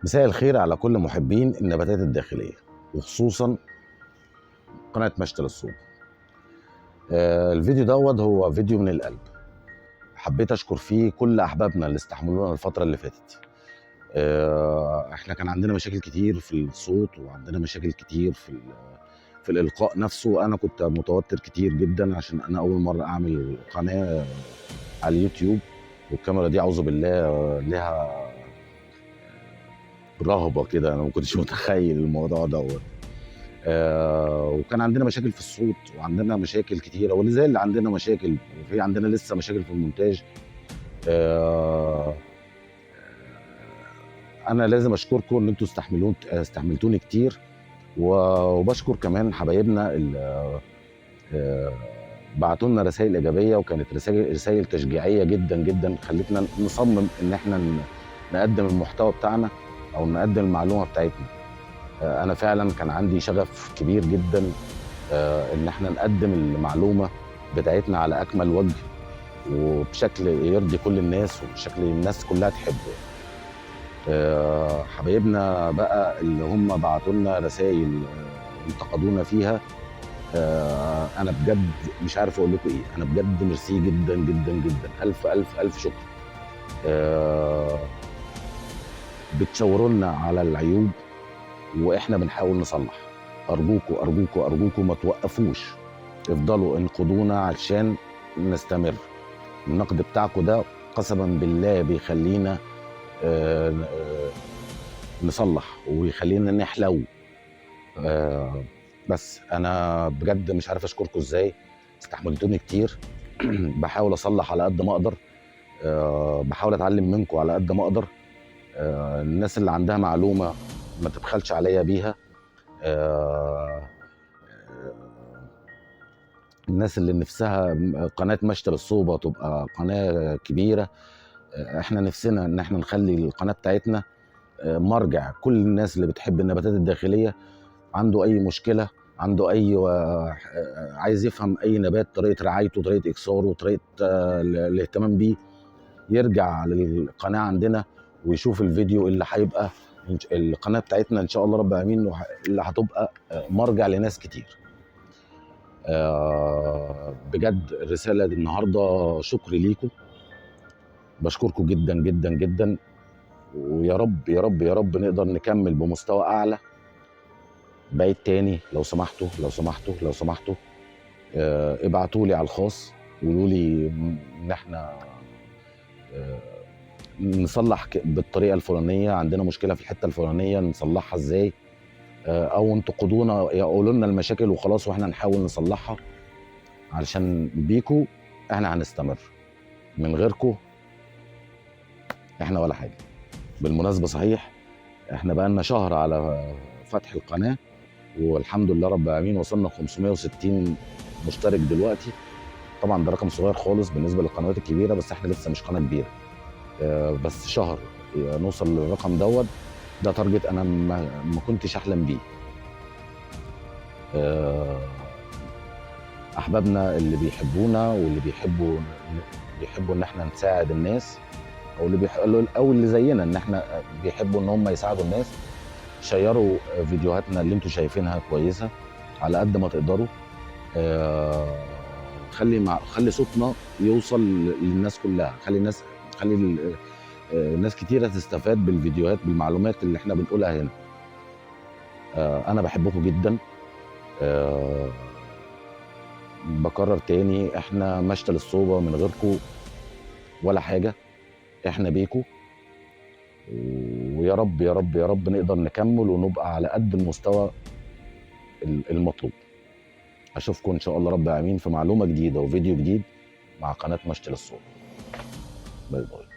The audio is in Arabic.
مساء الخير على كل محبين النباتات الداخلية وخصوصا قناة مشتل الصوب. الفيديو دوت هو فيديو من القلب، حبيت اشكر فيه كل احبابنا اللي استحملونا الفترة اللي فاتت. احنا كان عندنا مشاكل كتير في الصوت وعندنا مشاكل كتير في الالقاء نفسه. انا كنت متوتر كتير جدا عشان انا اول مرة اعمل قناة على اليوتيوب، والكاميرا دي اعوذ بالله لها رهبة كده، انا ما كنتش متخيل الموضوع دوت. وكان عندنا مشاكل في الصوت وعندنا مشاكل كتيره، واللي زي اللي عندنا مشاكل وفي عندنا لسه مشاكل في المونتاج. انا لازم اشكركم ان انتوا استحملتوني كتير، وبشكر كمان حبايبنا اللي بعتوا لنا رسائل ايجابيه، وكانت رسائل تشجيعيه جدا جدا خلتنا نصمم ان احنا نقدم المحتوى بتاعنا او نقدم المعلومه بتاعتنا. انا فعلا كان عندي شغف كبير جدا ان احنا نقدم المعلومه بتاعتنا على اكمل وجه وبشكل يرضي كل الناس وبشكل الناس كلها تحبه. حبايبنا بقى اللي هم بعتوا لنا رسائل انتقدونا فيها، انا بجد مش عارف اقول لكم ايه. انا بجد ميرسي جدا جدا جدا، الف الف الف شكر. بتشاوروا لنا على العيوب واحنا بنحاول نصلح. ارجوكوا ارجوكوا ارجوكوا ما توقفوش، افضلوا انقدونا عشان نستمر. النقد بتاعكم ده قسما بالله بيخلينا نصلح ويخلينا نحلو. بس انا بجد مش عارف اشكركم ازاي، استحملتوني كتير. بحاول اصلح على قد ما اقدر، بحاول اتعلم منكم على قد ما اقدر. الناس اللي عندها معلومه ما تبخلش عليا بيها. الناس اللي نفسها قناة مشتل الصوبة تبقى قناة كبيرة، احنا نفسنا ان احنا نخلي القناة بتاعتنا مرجع كل الناس اللي بتحب النباتات الداخلية. عنده اي مشكلة، عنده اي عايز يفهم اي نبات، طريقة رعايته، طريقة اكساره، طريقة الاهتمام بيه، يرجع للقناة عندنا ويشوف الفيديو اللي هيبقى القناة بتاعتنا ان شاء الله رب العالمين اللي هتبقى مرجع لناس كتير. بجد الرسالة دي النهاردة شكري ليكم، بشكركم جدا جدا جدا، ويا رب يا رب يا رب نقدر نكمل بمستوى أعلى. بعيد تاني لو سمحتوا لو سمحتوا لو سمحتوا ابعتوا لي على الخاص وقولوا لي ان احنا نصلح بالطريقة الفلانية، عندنا مشكلة في الحتة الفلانية نصلحها ازاي، او انتقدونا قولوا لنا المشاكل وخلاص واحنا نحاول نصلحها. علشان بيكو احنا هنستمر، من غيركو احنا ولا حاجه. بالمناسبه صحيح احنا بقالنا شهر على فتح القناه، والحمد لله رب العالمين وصلنا 560 مشترك دلوقتي. طبعا ده رقم صغير خالص بالنسبه للقنوات الكبيره، بس احنا لسه مش قناه كبيره. بس شهر نوصل للرقم دوت، ده تارجت انا ما كنتش احلم بيه. احبابنا اللي بيحبونا واللي بيحبوا ان احنا نساعد الناس، او اللي زينا ان احنا بيحبوا ان هم يساعدوا الناس، شيروا فيديوهاتنا اللي انتوا شايفينها كويسه على قد ما تقدروا. خلي صوتنا يوصل للناس كلها، خلي ناس كتيره تستفاد بالفيديوهات بالمعلومات اللي احنا بنقولها هنا. انا بحبكم جدا. بكرر تاني، احنا مشتل الصوبة من غيركم ولا حاجة، احنا بيكو. ويا رب يا رب يا رب نقدر نكمل ونبقى على قد المستوى المطلوب. اشوفكم ان شاء الله رب العالمين في معلومة جديدة وفيديو جديد مع قناة مشتل الصوبة. باي باي.